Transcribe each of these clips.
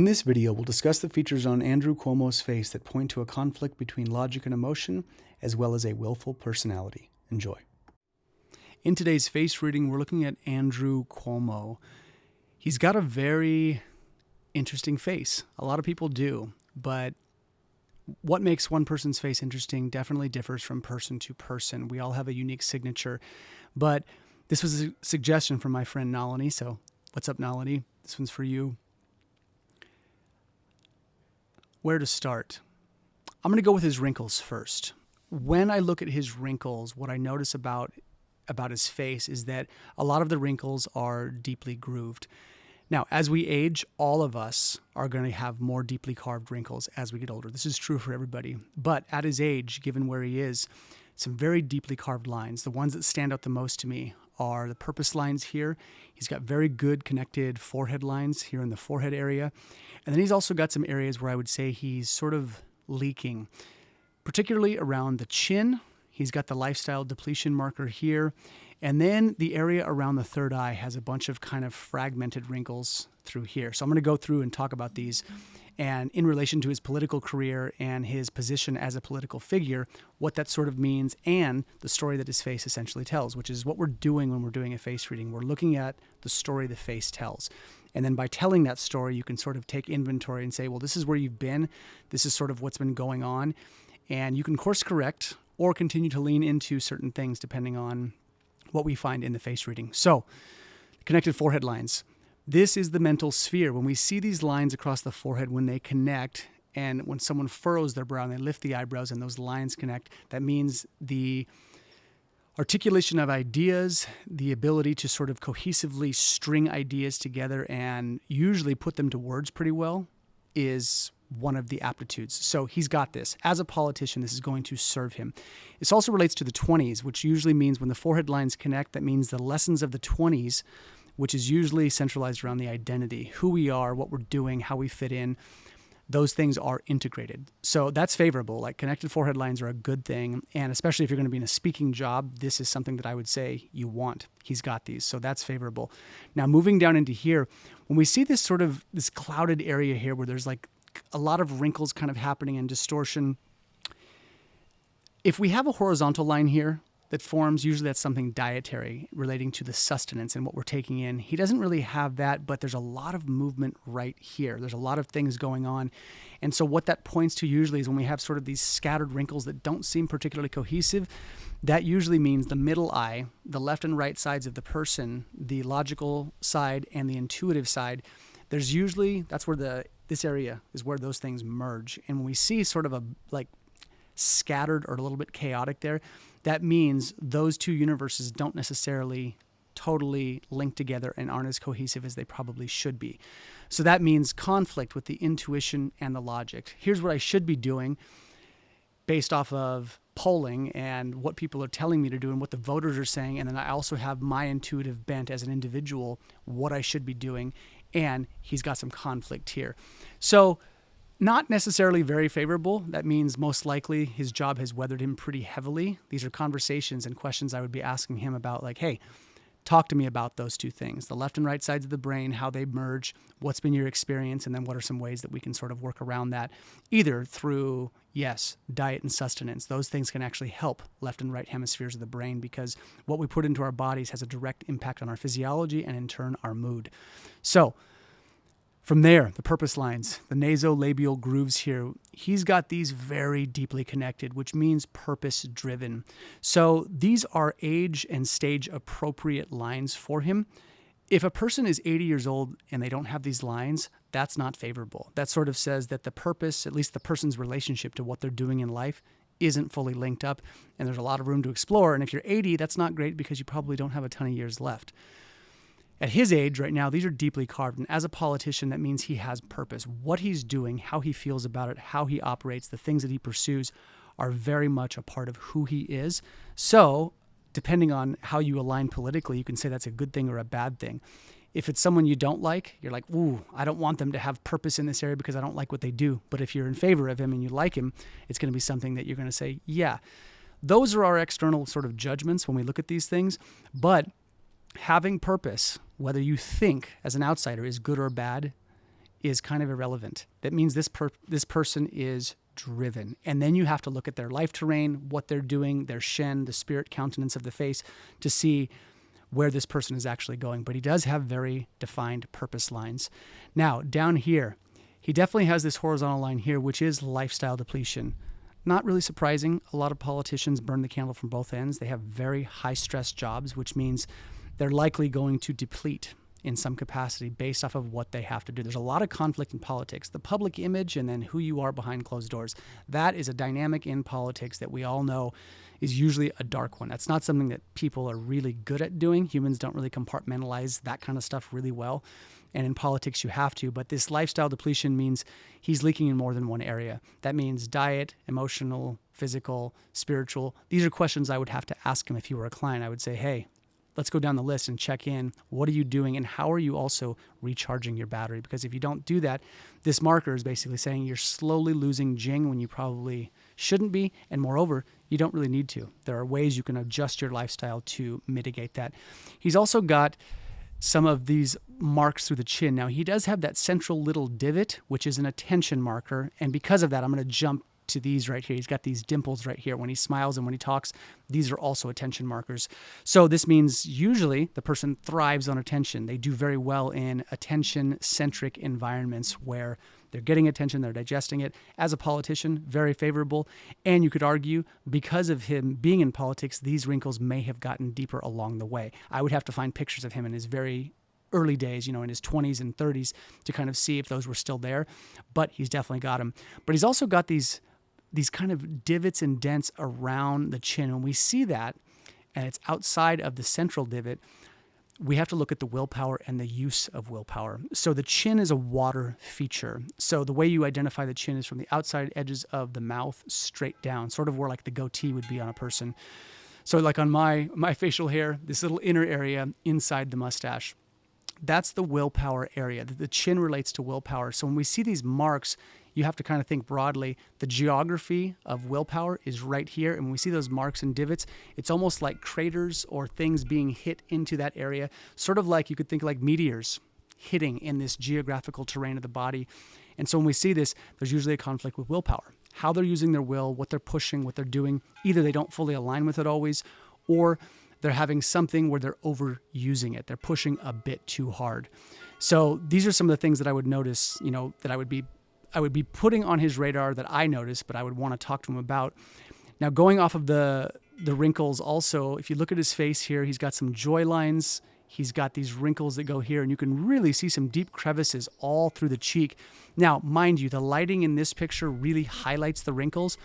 this video, we'll discuss the features on Andrew Cuomo's face that point to a conflict between logic and emotion, as well as a willful personality. Enjoy. In today's face reading, we're looking at Andrew Cuomo. He's got a very interesting face. A lot of people do, but what makes one person's face interesting definitely differs from person to person. We all have a unique signature, but this was a suggestion from my friend Nalini. So what's up, Nalini? This one's for you. Where to start? I'm going to go with his wrinkles first. When I look at his wrinkles, what I notice about his face is that a lot of the wrinkles are deeply grooved. Now, as we age, all of us are going to have more deeply carved wrinkles as we get older. This is true for everybody. But at his age, given where he is, some very deeply carved lines. The ones that stand out the most to me are the purpose lines here. He's got very good connected forehead lines here in the forehead area. And then he's also got some areas where I would say he's sort of leaking, particularly around the chin. He's got the lifestyle depletion marker here. And then the area around the third eye has a bunch of kind of fragmented wrinkles through here. So I'm going to go through and talk about these. And in relation to his political career and his position as a political figure, what that sort of means and the story that his face essentially tells, which is what we're doing when we're doing a face reading. We're looking at the story the face tells. And then by telling that story, you can sort of take inventory and say, well, this is where you've been. This is sort of what's been going on. And you can course correct or continue to lean into certain things depending on what we find in the face reading. So, connected forehead lines. This is the mental sphere. When we see these lines across the forehead, when they connect, and when someone furrows their brow and they lift the eyebrows and those lines connect, that means the articulation of ideas, the ability to sort of cohesively string ideas together and usually put them to words pretty well is one of the aptitudes. So he's got this. As a politician, this is going to serve him. This also relates to the 20s, which usually means when the forehead lines connect, that means the lessons of the 20s, which is usually centralized around the identity, who we are, what we're doing, how we fit in. Those things are integrated. So that's favorable. Like connected forehead lines are a good thing. And especially if you're going to be in a speaking job, this is something that I would say you want. He's got these. So that's favorable. Now moving down into here, when we see this sort of this clouded area here where there's like a lot of wrinkles kind of happening and distortion, if we have a horizontal line here that forms, usually that's something dietary relating to the sustenance and what we're taking in. He doesn't really have that, but there's a lot of movement right here. There's a lot of things going on. And so what that points to usually is when we have sort of these scattered wrinkles that don't seem particularly cohesive, that usually means the middle eye, the left and right sides of the person, the logical side and the intuitive side, there's usually, that's where this area is where those things merge. And when we see sort of a like scattered or a little bit chaotic there, that means those two universes don't necessarily totally link together and aren't as cohesive as they probably should be. So that means conflict with the intuition and the logic. Here's what I should be doing based off of polling and what people are telling me to do and what the voters are saying. And then I also have my intuitive bent as an individual, what I should be doing. And he's got some conflict here. So not necessarily very favorable. That means most likely his job has weathered him pretty heavily. These are conversations and questions I would be asking him about, like, hey, talk to me about those two things, the left and right sides of the brain, how they merge, what's been your experience, and then what are some ways that we can sort of work around that, either through, yes, diet and sustenance. Those things can actually help left and right hemispheres of the brain because what we put into our bodies has a direct impact on our physiology and in turn our mood. So from there, the purpose lines, the nasolabial grooves here, he's got these very deeply connected, which means purpose-driven. So these are age and stage appropriate lines for him. If a person is 80 years old and they don't have these lines, that's not favorable. That sort of says that the purpose, at least the person's relationship to what they're doing in life, isn't fully linked up, and there's a lot of room to explore. And if you're 80, that's not great because you probably don't have a ton of years left. At his age right now, these are deeply carved. And as a politician, that means he has purpose. What he's doing, how he feels about it, how he operates, the things that he pursues are very much a part of who he is. So depending on how you align politically, you can say that's a good thing or a bad thing. If it's someone you don't like, you're like, ooh, I don't want them to have purpose in this area because I don't like what they do. But if you're in favor of him and you like him, it's going to be something that you're going to say, yeah. Those are our external sort of judgments when we look at these things. But having purpose, whether you think as an outsider is good or bad, is kind of irrelevant. That means this person is driven. And then you have to look at their life terrain, what they're doing, their shen, the spirit countenance of the face, to see where this person is actually going. But he does have very defined purpose lines. Now, down here, he definitely has this horizontal line here, which is lifestyle depletion. Not really surprising. A lot of politicians burn the candle from both ends. They have very high stress jobs, which means they're likely going to deplete in some capacity based off of what they have to do. There's a lot of conflict in politics. The public image and then who you are behind closed doors. That is a dynamic in politics that we all know is usually a dark one. That's not something that people are really good at doing. Humans don't really compartmentalize that kind of stuff really well. And in politics, you have to. But this lifestyle depletion means he's leaking in more than one area. That means diet, emotional, physical, spiritual. These are questions I would have to ask him if he were a client. I would say, hey, let's go down the list and check in. What are you doing? And how are you also recharging your battery? Because if you don't do that, this marker is basically saying you're slowly losing Jing when you probably shouldn't be. And moreover, you don't really need to. There are ways you can adjust your lifestyle to mitigate that. He's also got some of these marks through the chin. Now, he does have that central little divot, which is an attention marker. And because of that, I'm going to jump to these right here. He's got these dimples right here. When he smiles and when he talks, these are also attention markers. So this means usually the person thrives on attention. They do very well in attention-centric environments where they're getting attention, they're digesting it. As a politician, very favorable. And you could argue because of him being in politics, these wrinkles may have gotten deeper along the way. I would have to find pictures of him in his very early days, in his 20s and 30s to kind of see if those were still there. But he's definitely got them. But he's also got these kind of divots and dents around the chin. When we see that, and it's outside of the central divot, we have to look at the willpower and the use of willpower. So the chin is a water feature. So the way you identify the chin is from the outside edges of the mouth straight down, sort of where like the goatee would be on a person. So like on my facial hair, this little inner area inside the mustache, that's the willpower area. The chin relates to willpower. So when we see these marks, you have to kind of think broadly. The geography of willpower is right here. And when we see those marks and divots, it's almost like craters or things being hit into that area. Sort of like you could think like meteors hitting in this geographical terrain of the body. And so when we see this, there's usually a conflict with willpower. How they're using their will, what they're pushing, what they're doing. Either they don't fully align with it always, or they're having something where they're overusing it. They're pushing a bit too hard. So these are some of the things that I would notice, that I would be putting on his radar that I noticed, but I would want to talk to him about. Now, going off of the wrinkles also, if you look at his face here, he's got some joy lines. He's got these wrinkles that go here, and you can really see some deep crevices all through the cheek. Now, mind you, the lighting in this picture really highlights the wrinkles,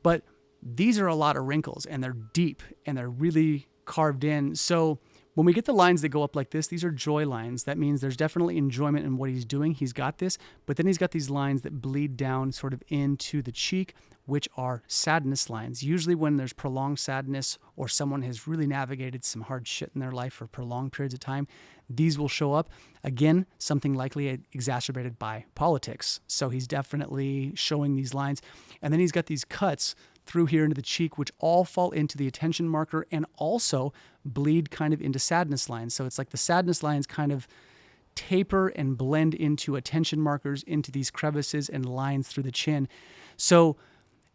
but these are a lot of wrinkles, and they're deep, and they're really carved in. So when we get the lines that go up like this, these are joy lines. That means there's definitely enjoyment in what he's doing. He's got this, but then he's got these lines that bleed down sort of into the cheek, which are sadness lines. Usually when there's prolonged sadness or someone has really navigated some hard shit in their life for prolonged periods of time, these will show up. Again, something likely exacerbated by politics. So he's definitely showing these lines. And then he's got these cuts through here into the cheek, which all fall into the attention marker and also bleed kind of into sadness lines. So it's like the sadness lines kind of taper and blend into attention markers, into these crevices and lines through the chin. So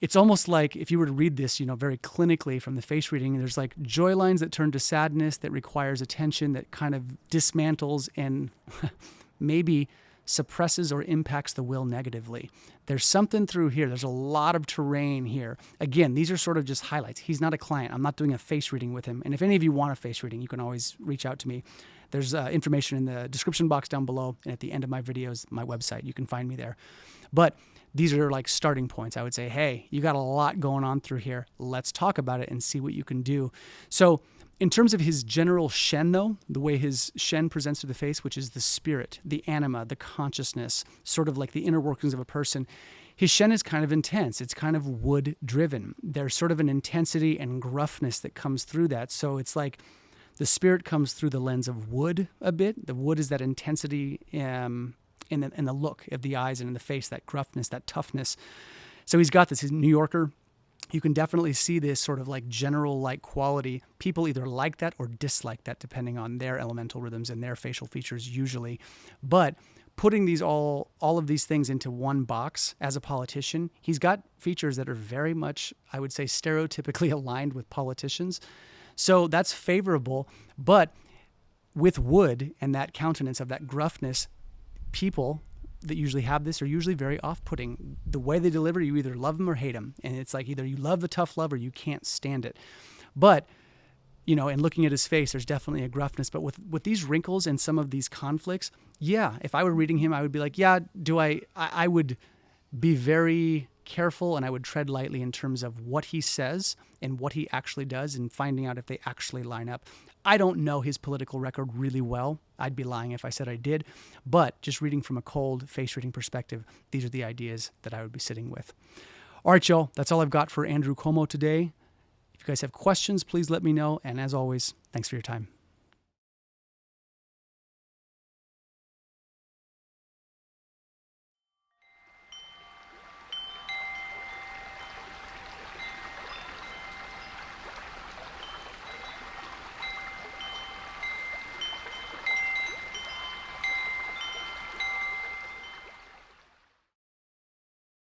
it's almost like if you were to read this, very clinically from the face reading, there's like joy lines that turn to sadness that requires attention, that kind of dismantles and maybe suppresses or impacts the will negatively. There's something through here. There's a lot of terrain here. Again, these are sort of just highlights. He's not a client. I'm not doing a face reading with him. And if any of you want a face reading, you can always reach out to me. There's information in the description box down below, and at the end of my videos, my website. You can find me there. But these are like starting points. I would say, hey, you got a lot going on through here. Let's talk about it and see what you can do. So in terms of his general shen, though, the way his shen presents to the face, which is the spirit, the anima, the consciousness, sort of like the inner workings of a person, his shen is kind of intense. It's kind of wood-driven. There's sort of an intensity and gruffness that comes through that. So it's like the spirit comes through the lens of wood a bit. The wood is that intensity in the look of the eyes and in the face, that gruffness, that toughness. So he's got this. He's a New Yorker. You can definitely see this sort of like general like quality. People either like that or dislike that depending on their elemental rhythms and their facial features usually. But putting all of these things into one box as a politician, he's got features that are very much, I would say, stereotypically aligned with politicians. So that's favorable. But with Wood and that countenance of that gruffness, people that usually have this are usually very off-putting. The way they deliver, you either love them or hate them. And it's like either you love the tough love or you can't stand it. But and looking at his face, there's definitely a gruffness. But with these wrinkles and some of these conflicts, yeah, if I were reading him, I would be like, yeah, I would be very careful and I would tread lightly in terms of what he says and what he actually does and finding out if they actually line up. I don't know his political record really well. I'd be lying if I said I did. But just reading from a cold face reading perspective, these are the ideas that I would be sitting with. All right, y'all, that's all I've got for Andrew Cuomo today. If you guys have questions, please let me know. And as always, thanks for your time.